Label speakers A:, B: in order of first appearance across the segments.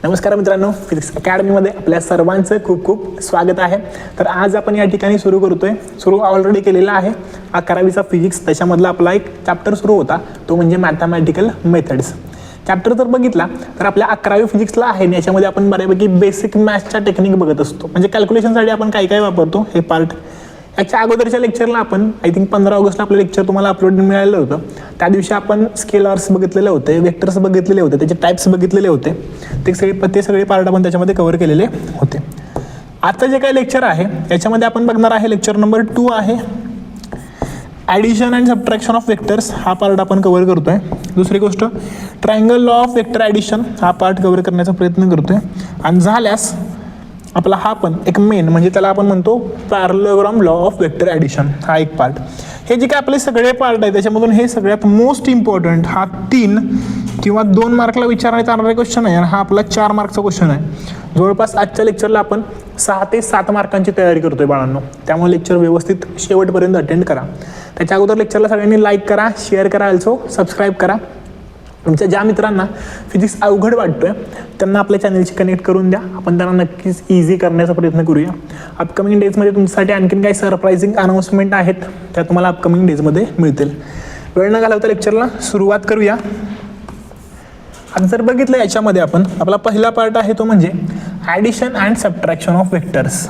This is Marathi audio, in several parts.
A: नमस्कार मित्रांनो, फिजिक्स अकॅडमीमध्ये आपल्या सर्वांचं खूप खूप स्वागत आहे. तर आज आपण या ठिकाणी सुरू ऑलरेडी केलेला आहे 11वीचा फिजिक्स. त्याच्यामधला आपला एक चॅप्टर सुरू होता, तो म्हणजे मॅथमॅटिकल मेथड्स. चॅप्टर जर बघितला तर आपल्या 11वी फिजिक्सला आहे, याच्यामध्ये आपण बऱ्यापैकी बेसिक मॅथ्सच्या टेक्निक बघत असतो. म्हणजे कॅल्क्युलेशनसाठी आपण काय काय वापरतो हे पार्ट. याच्या अगोदरच्या लेक्चरला आपण आय थिंक 15 ऑगस्टला आपलं लेक्चर तुम्हाला अपलोड मिळालं होतं. त्या दिवशी आपण स्केलर्स बघितलेले होते, वेक्टर्स बघितलेले होते, त्याचे टाइप्स बघितलेले होते. ते सगळे पार्ट आपण त्याच्यामध्ये कव्हर केलेले होते. आता जे काही लेक्चर आहे याच्यामध्ये आपण बघणार आहे लेक्चर नंबर 2 आहे addition and subtraction of vectors. हा पार्ट आपण कव्हर करतोय. दुसरी गोष्ट triangle law of vector addition, हा पार्ट कव्हर करण्याचा प्रयत्न करतोय. आणि झाल्यास आपला हा पण एक मेन म्हणजे त्याला आपण म्हणतो parallelogram law of vector addition, हा एक पार्ट. हे जे काय आपले सगळे पार्ट आहे त्याच्यामधून हे सगळ्यात मोस्ट इम्पॉर्टंट हा 3 किंवा 2 मार्कला विचारण्यात येणारा क्वेश्चन आहे आणि हा आपला 4 मार्कचा क्वेश्चन आहे. जवळपास आजच्या लेक्चरला आपण 6 ते 7 मार्कांची तयारी करतोय बाळांनो. त्यामुळे लेक्चर व्यवस्थित शेवटपर्यंत अटेंड करा. त्याच्या अगोदर लेक्चरला सगळ्यांनी लाईक करा, शेअर करा, ऑल्सो सबस्क्राईब करा. तुमच्या ज्या मित्रांना फिजिक्स अवघड वाटतोय त्यांना आपल्या चॅनलशी कनेक्ट करून द्या. आपण त्यांना नक्कीच इझी करण्याचा प्रयत्न करूया. अपकमिंग डेजमध्ये तुमच्यासाठी आणखीन काही सरप्राइझिंग अनाउन्समेंट आहेत, त्या तुम्हाला अपकमिंग डेजमध्ये मिळतील. वेळ न घालवता लेक्चरला सुरुवात करूया. आता जर बघितलं याच्यामध्ये आपण आपला पहिला पार्ट आहे तो म्हणजे addition and subtraction of vectors.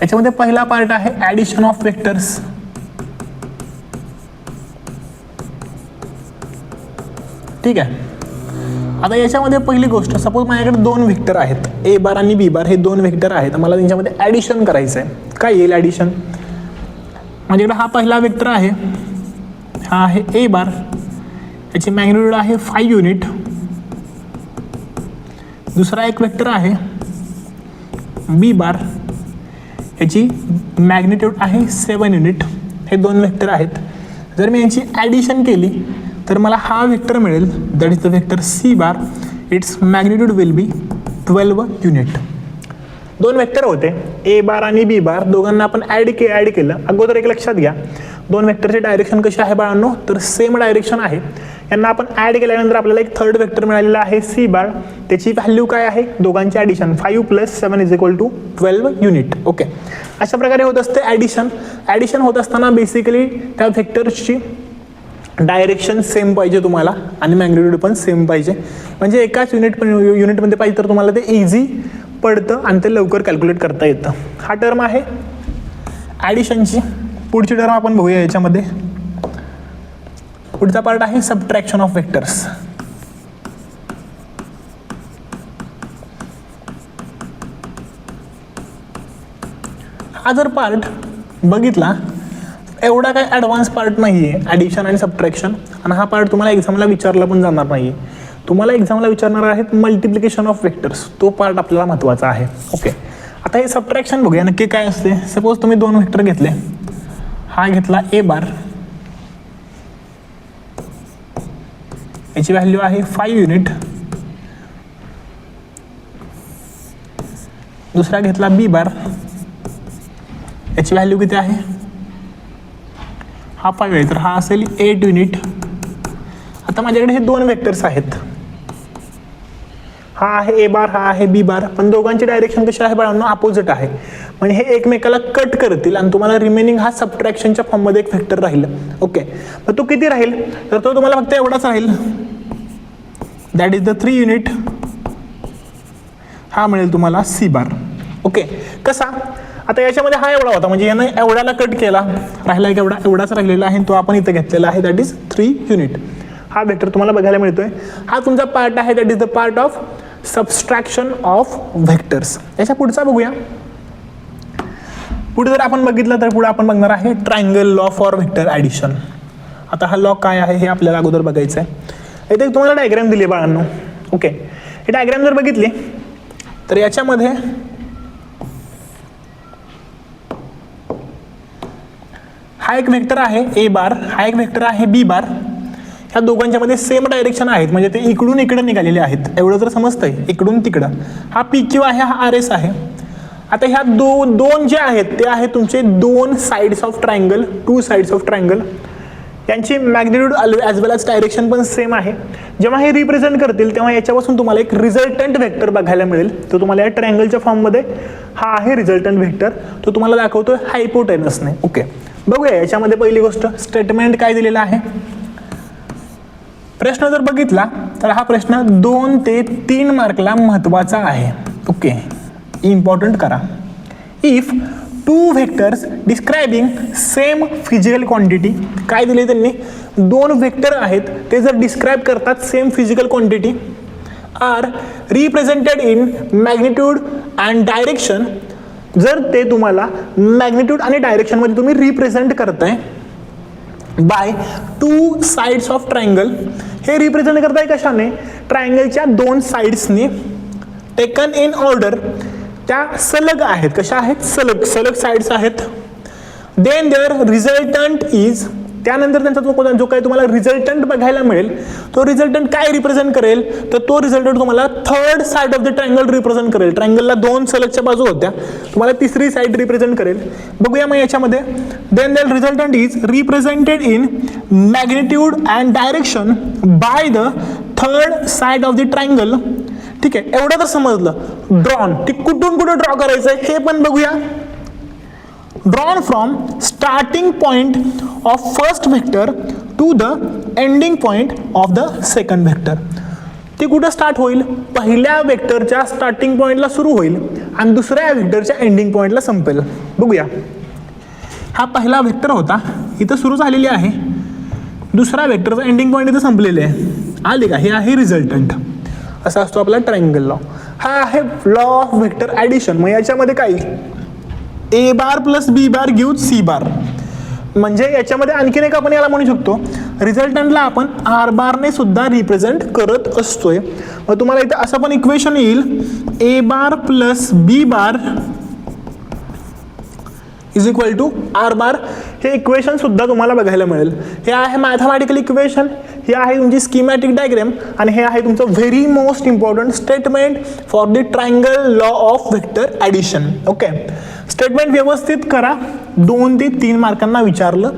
A: याच्यामध्ये पहिला पार्ट आहे ॲडिशन ऑफ वेक्टर्स. ठीक आहे. आता याच्यामध्ये पहिली गोष्ट, सपोज माझ्याकडे 2 वेक्टर आहेत, ए बार आणि बी बार. हे 2 वेक्टर आहेत, मला त्यांच्यामध्ये ॲडिशन करायचं आहे. काय येईल ॲडिशन? माझ्याकडे हा पहिला वेक्टर आहे, हा आहे ए बार, याची मॅग्निट्यूड आहे 5 युनिट. दुसरा एक वेक्टर आहे बी बार, याची मॅग्निट्यूड आहे 7 युनिट. हे 2 वेक्टर आहेत. जर मी यांची ॲडिशन केली तर मला हा वेक्टर मिळेल, that is the vector C bar. Its magnitude will be 12 unit. 2 vector होते ए बार आणि बी बार, दोघांना आपण ॲड केलं. अगोदर एक लक्षात घ्या, 2 वेक्टरचे डायरेक्शन कसे आहे बाळांनो, तर सेम डायरेक्शन आहे. यांना आपण ॲड केल्यानंतर आपल्याला एक थर्ड वेक्टर मिळालेला आहे सी बार. त्याची व्हॅल्यू काय आहे, दोघांची ॲडिशन 5 + 7 = 12 युनिट. ओके, अशा प्रकारे होत असते ॲडिशन. ॲडिशन होत असताना बेसिकली त्या वेक्टर्सची डायरेक्शन सेम पाहिजे तुम्हाला आणि मॅग्निट्यूड पण सेम पाहिजे. म्हणजे एकाच युनिटमध्ये पाहिजे तर तुम्हाला ते इझी पडतं आणि ते लवकर कॅल्क्युलेट करता येतं. हा टर्म आहे ॲडिशनची. पुढची टर्म आपण बघूया. याच्यामध्ये पुढचा पार्ट आहे सबट्रॅक्शन ऑफ वेक्टर्स. हा जर पार्ट बघितला एवढा काही ॲडव्हान्स पार्ट नाही आहे ॲडिशन आणि सबट्रॅक्शन, आणि हा पार्ट तुम्हाला एक्झामला विचारला पण जाणार नाही आहे. तुम्हाला एक्झामला विचारणार आहेत मल्टिप्लिकेशन ऑफ वेक्टर्स, तो पार्ट आपल्याला महत्त्वाचा आहे. ओके, आता हे सबट्रॅक्शन बघूया नक्की काय असते. सपोज तुम्ही 2 वेक्टर घेतले, हा घेतला ए बार, याची व्हॅल्यू आहे 5 युनिट. दुसरा घेतला बी बार, याची व्हॅल्यू किती आहे, हा 5 आहे, तर हा असेल 8 युनिट. आता माझ्याकडे हे 2 वेक्टर्स आहेत, हा आहे ए बार, हा आहे बी बार, पण दोघांची डायरेक्शन कशी आहे बाळांनो, अपोजिट आहे. म्हणजे हे एकमेकाला कट करतील आणि तुम्हाला रिमेनिंग हा सबट्रॅक्शनच्या फॉर्ममध्ये एक वेक्टर राहील. ओके, मग तो किती राहील, तर तो तुम्हाला फक्त एवढाच राहील, दॅट इज द 3 युनिट. हा मिळेल तुम्हाला सी बार. ओके, कसा, आता याच्यामध्ये हा एवढा होता, म्हणजे यानं एवढ्याला कट केला, राहिला एक एवढाच राहिलेला आहे, तो आपण इथे घेतलेला आहे, दॅट इज 3 युनिट. हा वेक्टर तुम्हाला बघायला मिळतोय. हा तुमचा पार्ट आहे, that is the part of subtraction of vectors. याच्या पुढचा बघूया. पुढे जर आपण बघितलं तर पुढे आपण बघणार आहे triangle law for vector addition. आता हा लॉ काय आहे हे आपल्याला अगोदर बघायचं आहे. इथे तुम्हाला डायग्राम दिली आहे बाळांनो. ओके, हे डायग्राम जर बघितली तर याच्यामध्ये हा एक वेक्टर आहे ए बार, हा एक वेक्टर आहे बी बार. ह्या दोघांच्या मध्ये सेम डायरेक्शन आहेत, म्हणजे ते इकडून इकडं निघालेले आहेत. एवढं जर समजतंय, इकडून तिकडं. हा पी क्यू आहे, हा आर एस आहे. आता ह्या दोन जे आहेत ते आहेत तुमचे 2 sides of triangle, 2 sides of triangle. यांची मॅग्निट्यूड ॲज वेल ॲज डायरेक्शन पण सेम आहे. जेव्हा हे रिप्रेझेंट करतील तेव्हा याच्यापासून तुम्हाला एक रिझल्टंट व्हेक्टर बघायला मिळेल. तो तुम्हाला या ट्रायंगलच्या फॉर्ममध्ये हा आहे रिझल्टंट व्हेक्टर, तो तुम्हाला दाखवतोय हायपोटेनसने. ओके, बघूया याच्यामध्ये पहिली गोष्ट स्टेटमेंट काय दिलेला आहे. प्रश्न जर बघितला तर हा प्रश्न 2 ते 3 मार्कला महत्वाचा आहे. ओके, इम्पॉर्टंट करा. If two vectors describing same physical quantity, काय दिले त्यांनी, 2 व्हेक्टर आहेत ते जर डिस्क्राईब करतात same physical quantity, are represented in magnitude and direction, जर ते तुम्हाला मॅग्निट्यूड आणि डायरेक्शनमध्ये तुम्ही रिप्रेझेंट करताय बाय 2 साइड्स ऑफ ट्रायंगल, हे रिप्रेझेंट करताय कशाने, ट्रायंगलच्या 2 साइड्सनी, टेकन इन ऑर्डर, त्या सलग आहेत. कशा आहेत, सलग सलग साइड्स आहेत. देन देअर रिझल्टंट इज, त्यानंतर त्यांचा जो काही तुम्हाला रिझल्टंट बघायला मिळेल तो रिझल्टंट काय रिप्रेझेंट करेल, तर तो रिझल्टंट तुम्हाला third side of the triangle represent करेल. ट्रायंगलला 2 सलगच्या बाजू होत्या, तुम्हाला तिसरी साइड रिप्रेझेंट करेल. बघूया मग याच्यामध्ये. Then their resultant is represented in magnitude and direction by the third side of the triangle. ठीक आहे, एवढं तर समजलं. ड्रॉन, ते कुठून कुठं ड्रॉ करायचं आहे हे पण बघूया. Drawn from starting point of first vector to the ending point of the second vector. ते कुठं स्टार्ट होईल, पहिल्या वेक्टरच्या स्टार्टिंग पॉइंटला सुरू होईल आणि दुसऱ्या वेक्टरच्या एंडिंग पॉइंटला संपेल. बघूया, हा पहिला वेक्टर होता, इथं सुरू झालेली आहे, दुसरा वेक्टरचा एंडिंग पॉइंट इथं संपलेले आहे. आले का, हे आहे रिझल्टंट. असा असतो आपला ट्रायंगल लॉ. हा आहे लॉ ऑफ व्हेक्टर ॲडिशन. मग याच्यामध्ये काय, A bar plus B bar give C bar, म्हणजे याच्यामध्ये आणखीन एक आपण याला म्हणू शकतो, रिझल्टंटला आपण आर बारने सुद्धा रिप्रेझेंट करत असतोय. मग तुम्हाला इथे असं पण इक्वेशन येईल, A bar plus B bar is equal to R bar. हे इक्वेशन सुद्धा तुम्हाला बघायला मिळेल. हे आहे मॅथमॅटिकल इक्वेशन, हे आहे तुमची स्कीमॅटिक डायग्राम, आणि हे आहे तुमचं very most important statement for the triangle law of vector addition. Okay, statement व्यवस्थित करा. 2 ते 3 मार्कांना विचारलं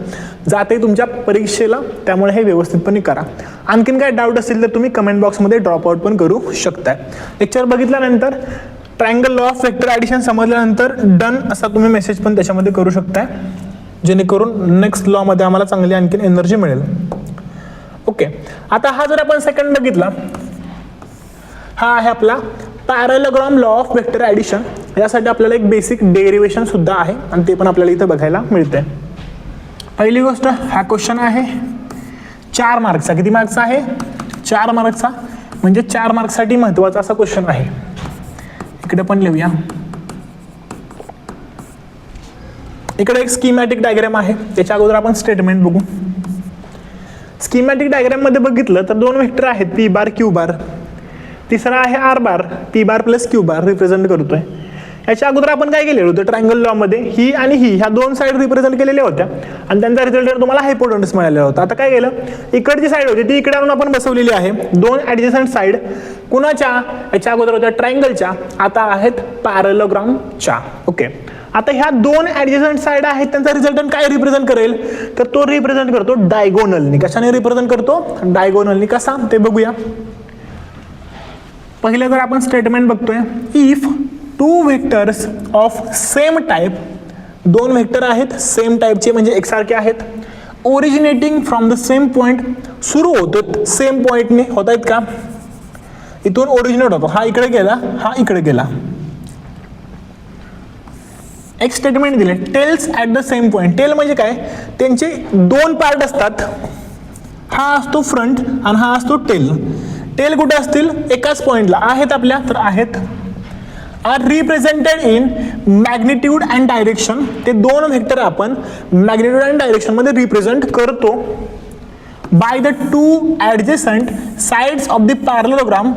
A: जाते तुमच्या परीक्षेला, त्यामुळे हे व्यवस्थितपणे करा. आणखीन काय डाऊट असेल तर तुम्ही कमेंट बॉक्समध्ये ड्रॉपआउट पण करू शकताय. लेक्चर बघितल्यानंतर triangle law of vector addition समजल्यानंतर डन असा तुम्ही मेसेज पण त्याच्यामध्ये करू शकताय, जेणेकरून नेक्स्ट लॉमध्ये आम्हाला चांगली आणखीन एनर्जी मिळेल. ओके, आता हा जर आपण सेकंड बघितला, हा आहे आपला parallelogram law of vector addition. यासाठी आपल्याला एक बेसिक डेरिवेशन सुद्धा आहे आणि ते पण आपल्याला इथं बघायला मिळते. पहिली गोष्ट, हा क्वेश्चन आहे 4 मार्क्सचा. किती मार्क्सचा आहे, 4 मार्क्सचा, म्हणजे 4 मार्क्ससाठी महत्वाचा असा क्वेश्चन आहे. इकडे पण लिहूया. इकडे एक स्कीमॅटिक डायग्राम आहे, त्याच्या अगोदर आपण स्टेटमेंट बघू. स्कीमॅटिक डायग्राम मध्ये बघितलं तर 2 वेक्टर आहेत, पी बार क्यू बार. तिसरा आहे R bar, P bar plus Q bar represent करतोय. याच्या अगोदर आपण काय केलेलं होतं, ट्रायंगल लॉ मध्ये ही आणि ही ह्या 2 साइड रिप्रेझेंट केलेल्या होत्या आणि त्यांचा रिझल्ट तुम्हाला हायपोटेनस मिळालेला होता. आता काय केलं, इकडची साइड होती ती इकडे आणून आपण बसवलेली आहे. 2 ऍडजसंट साइड कुणाच्या, याच्या अगोदर होत्या ट्रायंगलच्या, आता आहेत पॅरलोग्रामच्या. ओके, आता ह्या 2 ऍडजसंट साइड आहेत, त्यांचा रिझल्टंट काय रिप्रेझेंट करेल, तर तो रिप्रेझेंट करतो डायगोनलनी. कशाने रिप्रेझेंट करतो, डायगोनलनी. कसा ते बघूया. पहिले जर आपण स्टेटमेंट बघतोय, if 2 vectors of same type, 2 vector आहेत सेम टाइपचे म्हणजे एकसारखे आहेत, originating from the same point, सुरू होतो सेम पॉइंटने, होत आहेत का, इथून ओरिजिनेट होतो, हा इकडे गेला, हा इकडे गेला. एक स्टेटमेंट दिले, tails at the same point. Tail म्हणजे काय, त्यांचे 2 पार्ट असतात, हा असतो फ्रंट आणि हा असतो टेल. टेल कुठे असतील, एकाच पॉइंटला आहेत आपल्या, तर आहेत. Are represented in magnitude and direction. ते 2 व्हेक्टर आपण मॅग्निट्यूड अँड डायरेक्शन मध्ये रिप्रेझेंट करतो by the 2 adjacent sides of the parallelogram.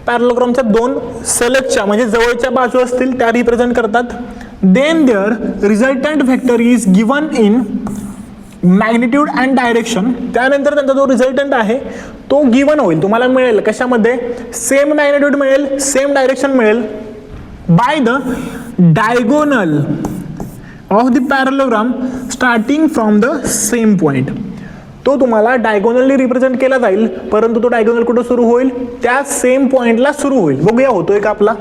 A: पॅरलोग्रामच्या 2 सलगच्या म्हणजे जवळच्या बाजू असतील त्या रिप्रेझेंट करतात. Then their resultant vector is given in magnitude and direction. त्यानंतर त्यांचा जो रिझल्टंट आहे तो गिवन होईल, तुम्हाला मिळेल कशामध्ये, सेम मॅग्निट्यूड मिळेल, सेम डायरेक्शन मिळेल, by the diagonal of the parallelogram starting from the same point. तो तुम्हाला डायगोनली रिप्रेझेंट केला जाईल, परंतु तो डायगोनल कुठं सुरू होईल, त्या सेम पॉइंटला सुरू होईल. बघूया होतोय का आपला.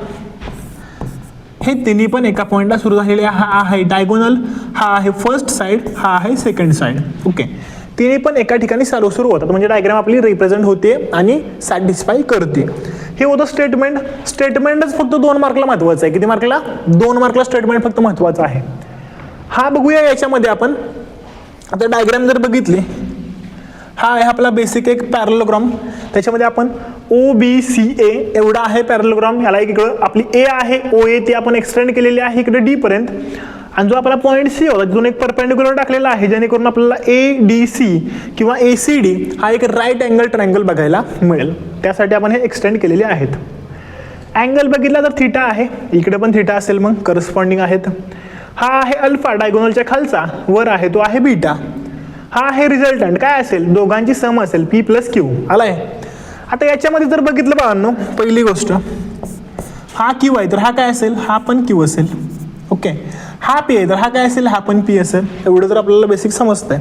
A: हे तिन्ही पण एका पॉइंटला सुरू झालेले. हा आहे डायगोनल, हा आहे फर्स्ट साइड, हा आहे सेकंड साइड. ओके, तिन्ही पण एका ठिकाणी सुरू होतात, म्हणजे डायग्राम आपली रिप्रेझेंट होते आणि सॅटिस्फाय करते. हे होतं स्टेटमेंट. स्टेटमेंटच फक्त 2 मार्कला महत्वाचं आहे. किती मार्कला? 2 मार्कला स्टेटमेंट फक्त महत्वाचं आहे. हा बघूया याच्यामध्ये आपण. आता डायग्राम जर बघितली, हा आहे आपला बेसिक एक पॅरलोग्राम. त्याच्यामध्ये आपण OBCA एवढा आहे पॅरलोग्राम. ह्याला एक इकडं आपली ए आहे, OA ती आपण एक्सटेंड केलेली आहे इकडे D पर्यंत. आणि जो आपला पॉईंट C होता तिथून एक परपेंडिक्युलर टाकलेला आहे, जेणेकरून आपल्याला ADC किंवा ACD हा एक राईट अँगल ट्रायंगल बघायला मिळेल. त्यासाठी आपण हे एक्सटेंड केलेले आहेत. अँगल बघितला तर थीटा आहे, इकडे पण थीटा असेल, मग करस्पॉन्डिंग आहेत. हा आहे अल्फा डायगोनलच्या खालचा, वर आहे तो आहे बीटा. हा आहे रिझल्टंट, काय असेल, दोघांची सम असेल P + Q. आलाय. आता याच्यामध्ये जर बघितलं बाळांनो, पहिली गोष्ट हा Q आहे तर हा काय असेल, हा पण Q असेल. ओके, हा P आहे तर हा काय असेल, हा पण P असेल. एवढं जर आपल्याला बेसिक समजतंय.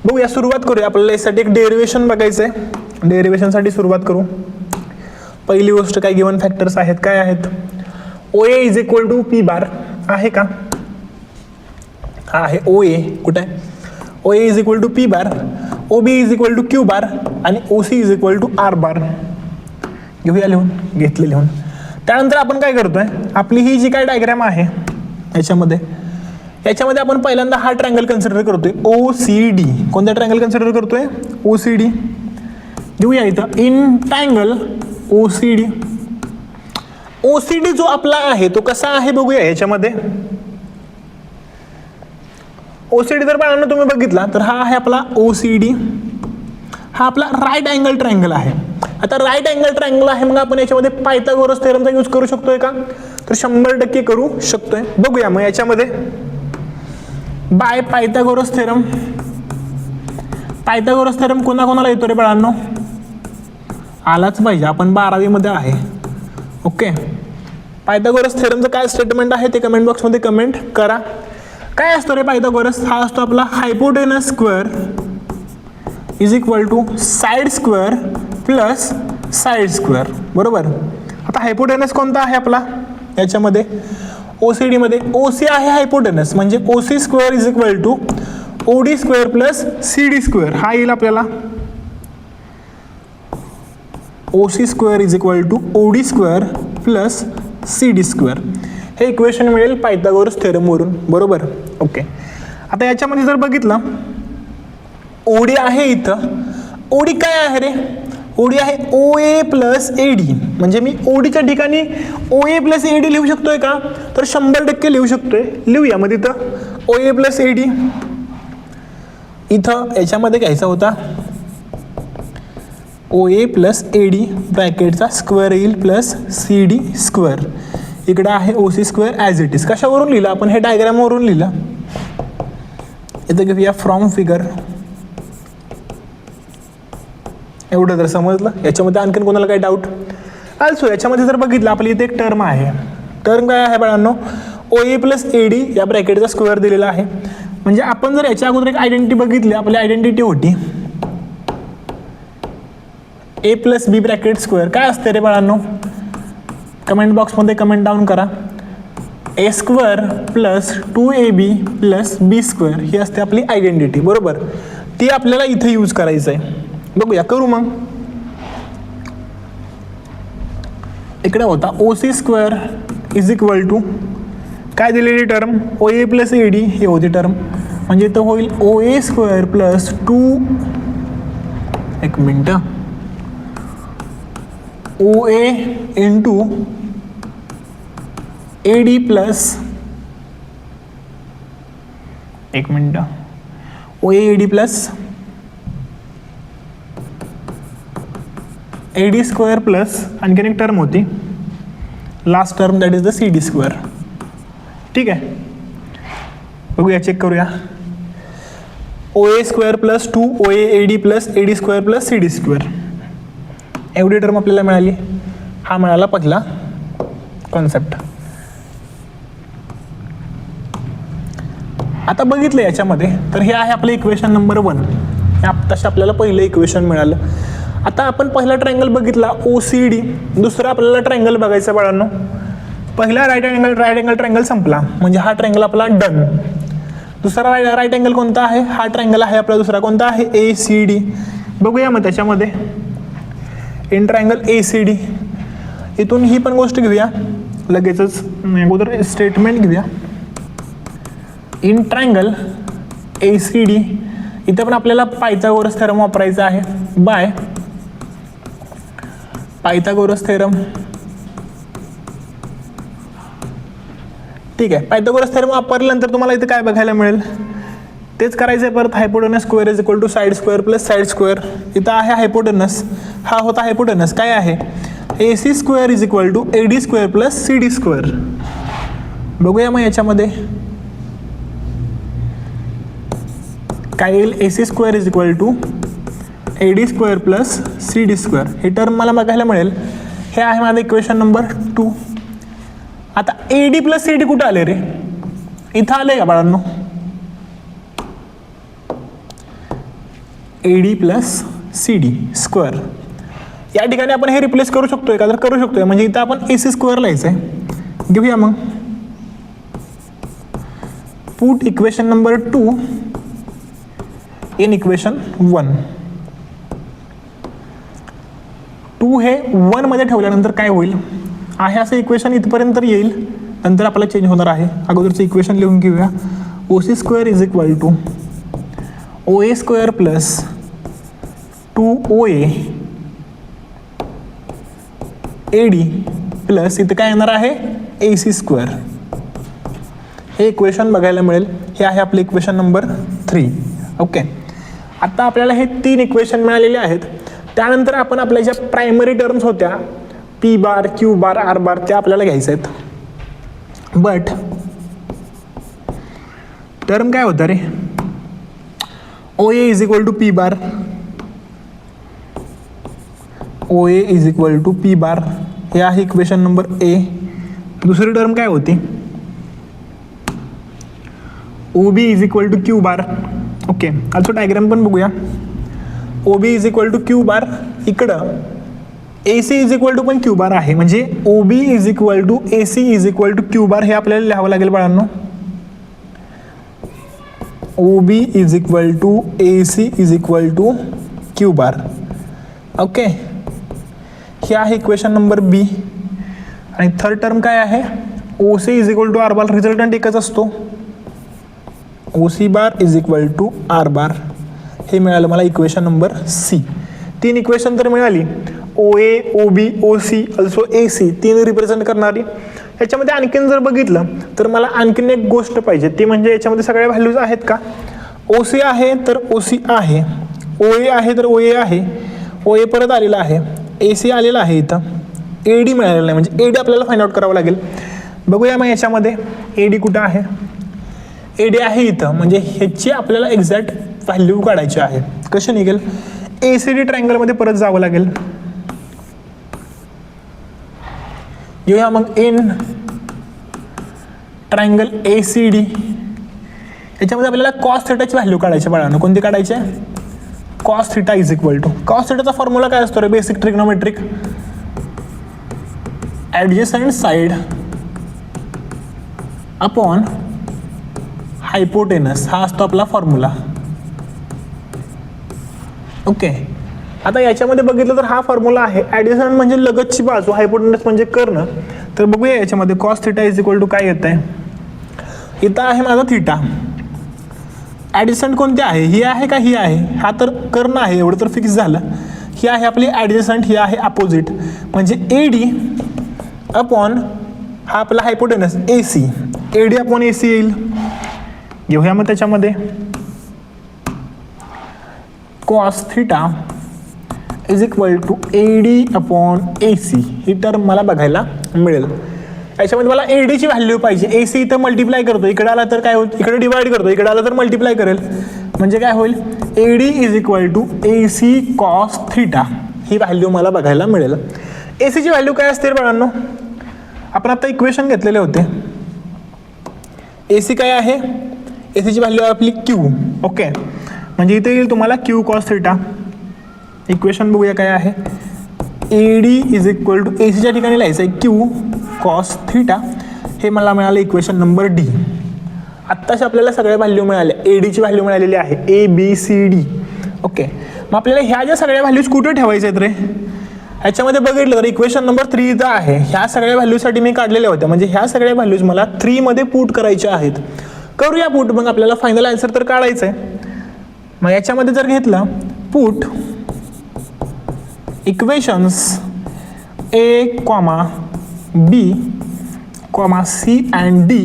A: बघूया, सुरुवात करूया. आपल्याला यासाठी एक डेरिवेशन बघायचं आहे. डेरिवेशनसाठी सुरुवात करू. पहिली गोष्ट काय गिवन फॅक्टर्स आहेत, काय आहेत. OA = P बार आहे का? हा आहे OA. कुठे आहे? OA = P बार, OB = Q बार आणि OC = R बार. घेऊया लिहून, घेतले लिहून. त्यानंतर आपण काय करतोय, आपली ही जी काय डायग्राम आहे याच्यामध्ये आपण पहिल्यांदा हा ट्रायंगल कन्सिडर करतोय OCD. कोणता ट्रायंगल कन्सिडर करतोय? OCD. घेऊया इथं इन ट्रायंगल OCD. OCD जो आपला आहे तो कसा आहे बघूया याच्यामध्ये. OCD जर पाहिलं तुम्ही बघितला तर हा आहे आपला OCD. हा आपला राईट अँगल ट्रायंगल आहे. आता राईट अँगल ट्रायंगल आहे, मग आपण याच्यामध्ये पायथागोरस थेरमचा यूज करू शकतोय का? तर 100% करू शकतोय. बघूया मग याच्यामध्ये bye Pythagoras theorem. Pythagoras theorem कोणाकोणाला येतो रे बाळांनो? आलाच पाहिजे, आपण 12वी मध्ये आहे. ओके, पायथागोरस थेरमचं काय स्टेटमेंट आहे ते कमेंट बॉक्समध्ये कमेंट करा. काय असतो रे पायथागोरस? हा असतो आपला hypotenuse square = side square plus side square. बरोबर. आता हायपोटेनस कोणता आहे आपला याच्यामध्ये? OCD मध्ये OC आहे हायपोटेनस, म्हणजे OC square = OD square plus CD square. हा येईल आपल्याला OC square = OD square plus CD square. हे इक्वेशन मिळेल पायथागोरस थेरम वरून. बरोबर. ओके, आता याच्यामध्ये जर बघितलं OD आहे इथं. OD काय आहे रे? OD आहे OA + AD. म्हणजे मी ODच्या ठिकाणी OA + AD लिहू शकतोय का? तर 100% लिहू शकतोय. लिहूया मग इथं OA + AD. इथं याच्यामध्ये घ्यायचा होता OA + AD ब्रॅकेटचा स्क्वेअर येईल प्लस CD स्क्वेअर. इकडे आहे OC square as it is. कशावरून लिहिलं आपण? हे डायग्रामवरून लिहिलं. इथं घेऊया फ्रॉम फिगर. एवढं जर समजलं. याच्यामध्ये आणखीन कोणाला काही डाऊट? आल्सो याच्यामध्ये जर बघितलं आपली इथे एक टर्म आहे. टर्म काय आहे बाळांनो? OA + AD या ब्रॅकेटचा स्क्वेअर दिलेला आहे. म्हणजे आपण जर याच्या अगोदर एक आयडेंटिटी बघितली, आपली आयडेंटिटी होती A + B ब्रॅकेट स्क्वेअर. काय असते रे बाळांनो? कमेंट बॉक्समध्ये कमेंट डाऊन करा. A² + 2AB + B² ही असते आपली आयडेंटिटी. बरोबर. ती आपल्याला इथे यूज करायचं आहे. बघूया, करू मग. इकडे होता OC स्क्वेअर = काय दिलेली टर्म? OA + AD ही होती टर्म. म्हणजे इथं होईल OA स्क्वेअर प्लस 2 एक मिनटं OA × AD प्लस एक मिनटं OA AD plus AD square plus आणखीन एक टर्म होती last term, that is the CD square. ठीक आहे, बघूया, चेक करूया. OA square plus 2 OA AD plus AD square plus CD square एवढी टर्म आपल्याला मिळाली. हा मिळाला पहिला कॉन्सेप्ट. आता बघितलं याच्यामध्ये तर हे आहे आपलं इक्वेशन नंबर 1. आत्ताशी आपल्याला पहिलं इक्वेशन मिळालं. आता आपण पहिला ट्रायंगल बघितला OCD, दुसरा आपल्याला ट्रायंगल बघायचा बाळांनो. पहिला राईट अँगल ट्रायंगल संपला म्हणजे हा ट्रायंगल आपला डन. दुसरा राईट अँगल कोणता आहे? हा ट्रायंगल आहे आपला दुसरा कोणता आहे? ACD. बघूया मग त्याच्यामध्ये इन ट्रायंगल ACD. इथून ही पण गोष्ट घेऊया लगेचच, अगोदर स्टेटमेंट घेऊया. इन ट्रायंगल ACD इथं पण आपल्याला पायथागोरस थेरम वापरायचा आहे. Bye Pythagoras theorem. ठीक आहे, पायथागोरस थेरम वापरल्यानंतर तुम्हाला इथे काय बघायला मिळेल? तेच करायचं आहे परत. Hypotenuse square is equal to side square plus side square. इथं आहे हायपोटेनस, हा होता हायपोटेनस. काय आहे? AC square is equal to AD square plus CD square. बघूया मग याच्यामध्ये काय येईल? AC square is equal to AD square plus CD square. हे टर्म मला बघायला मिळेल. हे आहे माझं इक्वेशन नंबर 2. आता AD प्लस CD कुठं आले रे? इथं आले का बाळांनो? AD प्लस CD स्क्वेअर या ठिकाणी आपण हे रिप्लेस करू शकतोय का? तर करू शकतोय. म्हणजे इथं आपण AC स्क्वेअर लिहायचं आहे. घेऊया मग. Put equation number 2 in equation 1. 2 हे 1 मध्ये ठेवल्यानंतर काय होईल? आहे असं इक्वेशन इथपर्यंत येईल, नंतर आपल्याला चेंज होणार आहे. अगोदरचं इक्वेशन लिहून घेऊया. OC square is equal to OA square plus 2OA AD plus इथं काय येणार आहे? AC square. हे इक्वेशन बघायला मिळेल. हे आहे आपले इक्वेशन नंबर 3. ओके, आता आपल्याला हे 3 इक्वेशन मिळालेले आहेत. त्यानंतर आपण आपल्या ज्या प्रायमरी टर्म्स होत्या P bar, Q bar, R bar, त्या आपल्याला घ्यायच्या आहेत. बट टर्म काय होतं रे? OA is equal to P bar. OA is equal to P bar. हे आहे इक्वेशन नंबर A. दुसरी टर्म काय होती? OB is equal to Q bar. Okay, आता डायग्राम पण बघूया. OB is equal to Q bar. इकडं AC इज इक्वल टू पण Q बार आहे. म्हणजे OB is equal to AC is equal to Q bar हे आपल्याला लिहावं लागेल बाळांनो. OB is equal to AC is equal to Q bar. Okay, हे आहे इक्वेशन नंबर B. आणि थर्ड टर्म काय आहे? OC is equal to R bar. Resultant एकच असतो. OC bar is equal to R bar. हे मिळालं मला इक्वेशन नंबर C. 3 इक्वेशन तर मिळाली. OA, OB, OC also AC 3 represent करणारी. याच्यामध्ये आणखीन जर बघितलं तर मला आणखीन एक गोष्ट पाहिजे, ती म्हणजे याच्यामध्ये सगळ्या व्हॅल्यूज आहेत का? OC आहे तर OC आहे, OA आहे तर OA आहे, OA परत आलेला आहे, AC आलेला आहे. इथं AD मिळालेला नाही, म्हणजे AD आपल्याला फाइंड आउट करावं लागेल. बघूया मग याच्यामध्ये AD कुठं आहे? AD आहे इथं. म्हणजे ह्याची आपल्याला एक्झॅक्ट व्हॅल्यू काढायची आहे. कशी निघेल? ACD ट्रायंगलमध्ये परत जावं लागेल. घेऊया मग इन ट्रायंगल ACD. याच्यामध्ये आपल्याला कॉस थिटाची व्हॅल्यू काढायची बाळांनो. कोणती काढायची? Cos theta is equal to. Cos थिटाचा फॉर्म्युला काय असतो रे? Basic trigonometric. Adjacent side upon hypotenuse हा असतो आपला फॉर्म्युला. ओके, आता याच्यामध्ये बघितलं तर हा फॉर्म्युला आहे. ॲडजसंट म्हणजे लगतची बाजू, हायपोटेनस म्हणजे कर्ण. तर बघूया याच्यामध्ये cos theta is equal to काय येत आहे? इथं आहे माझा थिटा. ॲडजसंट कोणती आहे? ही आहे का ही आहे? हा तर कर्ण आहे, एवढं तर फिक्स झालं. ही आहे आपली ॲडजसंट, ही आहे अपोजिट. म्हणजे AD अपॉन हा आपला hypotenuse AC. AD upon AC येईल. घेऊया मग त्याच्यामध्ये cos theta is equal to AD upon AC. ही टर्म मला बघायला मिळेल. याच्यामध्ये मला AD ची व्हॅल्यू पाहिजे. AC इथं मल्टिप्लाय करतो, इकडे आला तर काय होईल? इकडे डिवाइड करतो, इकडे आला तर मल्टिप्लाय करेल. म्हणजे काय होईल? AD is equal to AC cos theta. ही व्हॅल्यू मला बघायला मिळेल. AC ची व्हॅल्यू काय असते बाळांनो? आपण आता इक्वेशन घेतलेले होते. AC काय आहे? AC ची व्हॅल्यू आहे आपली Q. ओके, म्हणजे इथे येईल तुम्हाला क्यू कॉस थिटा. इक्वेशन बघूया काय आहे. AD is equal to AC ठिकाणी लिहायचं आहे क्यू कॉस थिटा. हे मला मिळालं इक्वेशन नंबर D. आत्ताच आपल्याला सगळ्या व्हॅल्यू मिळाल्या. ADची व्हॅल्यू मिळालेली आहे ABCD. ओके, मग आपल्याला ह्या ज्या सगळ्या व्हॅल्यूज कुठे ठेवायच्या आहेत रे. ह्याच्यामध्ये बघितलं तर इक्वेशन नंबर 3 इथं आहे. ह्या सगळ्या व्हॅल्यूसाठी मी काढलेल्या होत्या, म्हणजे ह्या सगळ्या व्हॅल्यूज मला 3 मध्ये पुट करायच्या आहेत. करूया पुट, मग आपल्याला फायनल आन्सर तर काढायचं आहे. मग याच्यामध्ये जर घेतलं put equations A, B, C and D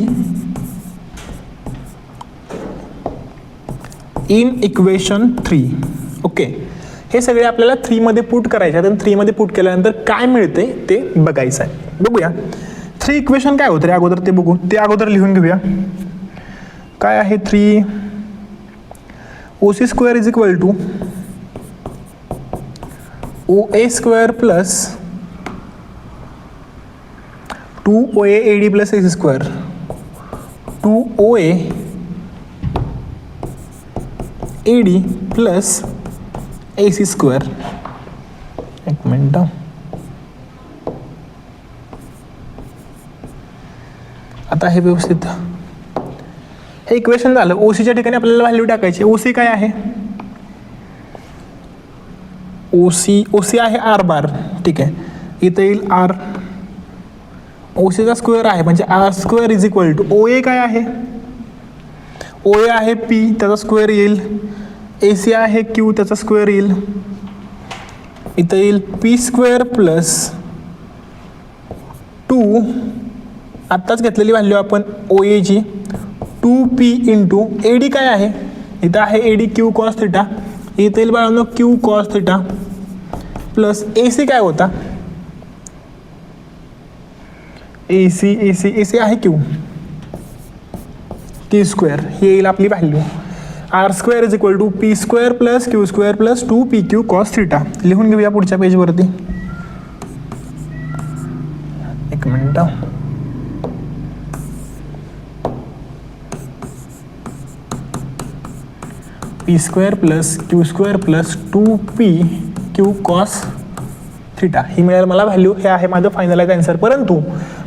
A: in equation 3. Okay, हे सगळे आपल्याला 3 मध्ये पुट करायचे आहेत. 3 मध्ये पुट केल्यानंतर काय मिळते ते बघायचं आहे. बघूया 3 इक्वेशन काय होतं रे अगोदर ते बघू. ते अगोदर लिहून घेऊया. काय आहे 3. OC square is equal to OA square plus 2OA AD plus AC square 2OA AD plus AC square. एक मिनिट, आता हे व्यवस्थित हे इक्वेशन झालं. OCच्या ठिकाणी आपल्याला व्हॅल्यू टाकायची. OC काय आहे. OC आहे R बार. ठीक आहे, इथं येईल R. OCचा स्क्वेअर आहे म्हणजे R square is equal to OA काय आहे. OA आहे P, त्याचा स्क्वेअर येईल. AC आहे Q, त्याचा स्क्वेअर येईल. इथं येईल P स्क्वेअर प्लस 2 आत्ताच घेतलेली व्हॅल्यू आपण OA ची 2P इंटू AD काय आहे. इथं आहे AD Q कॉस थिटा. इथं येईल बाळांनो Q cos theta plus AC काय होता. AC आहे Q T स्क्वेअर. ही येईल आपली value. R square is equal to P square plus Q square plus 2PQ cos theta. लिहून घेऊया पुढच्या पेजवरती. एक minute, P square plus Q square plus 2PQ cos theta. ही मिळेल मला व्हॅल्यू. हे आहे माझं फायनल आन्सर. परंतु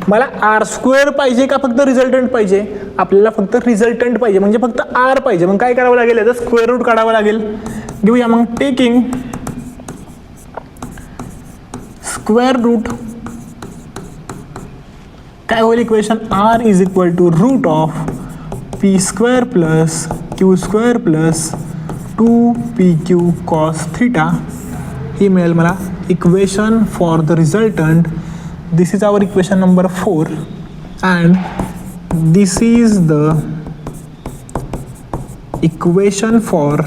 A: मला R स्क्वेअर पाहिजे का फक्त रिझल्टंट पाहिजे. आपल्याला फक्त रिझल्टंट पाहिजे, म्हणजे फक्त R पाहिजे. मग काय करावं लागेल, याचं स्क्वेअर रूट काढावं लागेल. घेऊया मग टेकिंग स्क्वेअर रूट. काय होईल equation. R is equal to root of P square plus Q square plus 2PQ cos theta. ही मिळेल मला equation for the resultant. This is our equation number 4 and this is the equation for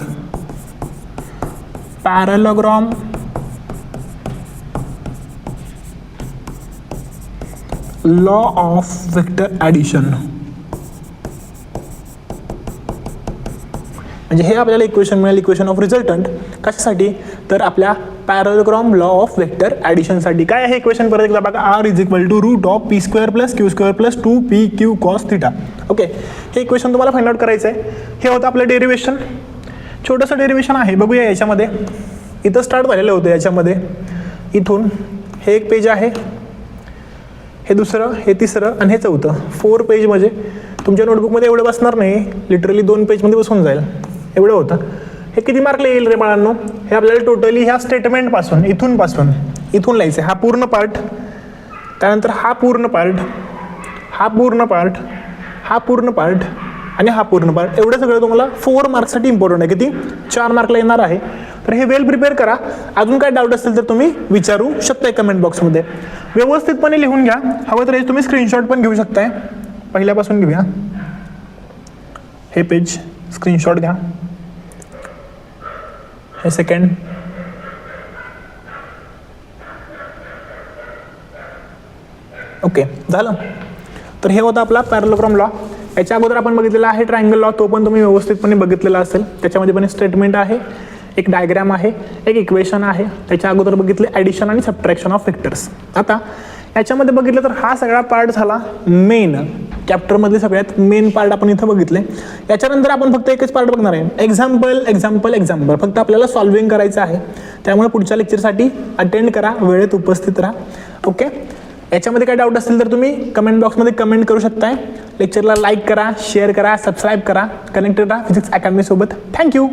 A: parallelogram law of vector addition. म्हणजे हे आपल्याला इक्वेशन मिळेल इक्वेशन ऑफ रिझल्टंट. कशासाठी तर आपल्या पॅरलोग्राम लॉ ऑफ वेक्टर ॲडिशनसाठी. काय आहे इक्वेशन परत एकदा बघा. R is equal to root of P square plus Q square plus 2PQ cos theta. Okay, हे इक्वेशन तुम्हाला फाइंड आउट करायचं आहे. हे होतं आपलं डेरिवेशन. छोटंसं डेरिवेशन आहे, बघूया याच्यामध्ये. इथं स्टार्ट झालेलं होतं याच्यामध्ये. इथून हे एक पेज आहे, हे दुसरं, हे तिसरं आणि हे चौथं. 4 पेज म्हणजे तुमच्या नोटबुकमध्ये एवढं बसणार नाही, लिटरली 2 पेजमध्ये बसून जाईल एवढं होतं. हे किती मार्कला येईल रे बाळांनो. हे आपल्याला टोटली ह्या स्टेटमेंटपासून इथून लिहायचं आहे. हा पूर्ण पार्ट, त्यानंतर हा पूर्ण पार्ट, हा पूर्ण पार्ट, हा पूर्ण पार्ट आणि हा पूर्ण पार्ट. एवढं सगळं तुम्हाला 4 मार्क्ससाठी इम्पॉर्टंट आहे. किती 4 मार्कला येणार आहे. तर हे वेल प्रिपेअर करा. अजून काय डाऊट असेल तर तुम्ही विचारू शकताय कमेंट बॉक्समध्ये. व्यवस्थितपणे लिहून घ्या. हवं तर तुम्ही स्क्रीनशॉट पण घेऊ शकताय. पहिल्यापासून घेऊया. हे पेज स्क्रीनशॉट घ्या. हे सेकंड, ओके झालं. तर हे होतं आपला पॅरलोग्राम लॉ. याच्या अगोदर आपण बघितलेला आहे ट्रायंगल लॉ. तो पण तुम्ही व्यवस्थितपणे बघितलेला असेल. त्याच्यामध्ये पण स्टेटमेंट आहे, एक डायग्राम आहे, एक इक्वेशन आहे. त्याच्या अगोदर बघितले ॲडिशन आणि सबट्रॅक्शन ऑफ वेक्टर्स. आता याच्यामध्ये बघितलं तर हा सगळा पार्ट झाला मेन. चॅप्टरमधले सगळ्यात मेन पार्ट आपण इथं बघितले. याच्यानंतर आपण फक्त एकच पार्ट बघणार आहे, एक्झाम्पल. फक्त आपल्याला सॉल्विंग करायचं आहे. त्यामुळे पुढच्या लेक्चरसाठी अटेंड करा, वेळेत उपस्थित राहा. ओके, याच्यामध्ये काय डाऊट असतील तर तुम्ही कमेंट बॉक्समध्ये कमेंट करू शकताय. लेक्चरला लाईक करा, शेअर करा, सबस्क्राईब करा. कनेक्टेड राहा फिजिक्स अकॅडमी सोबत. थँक्यू.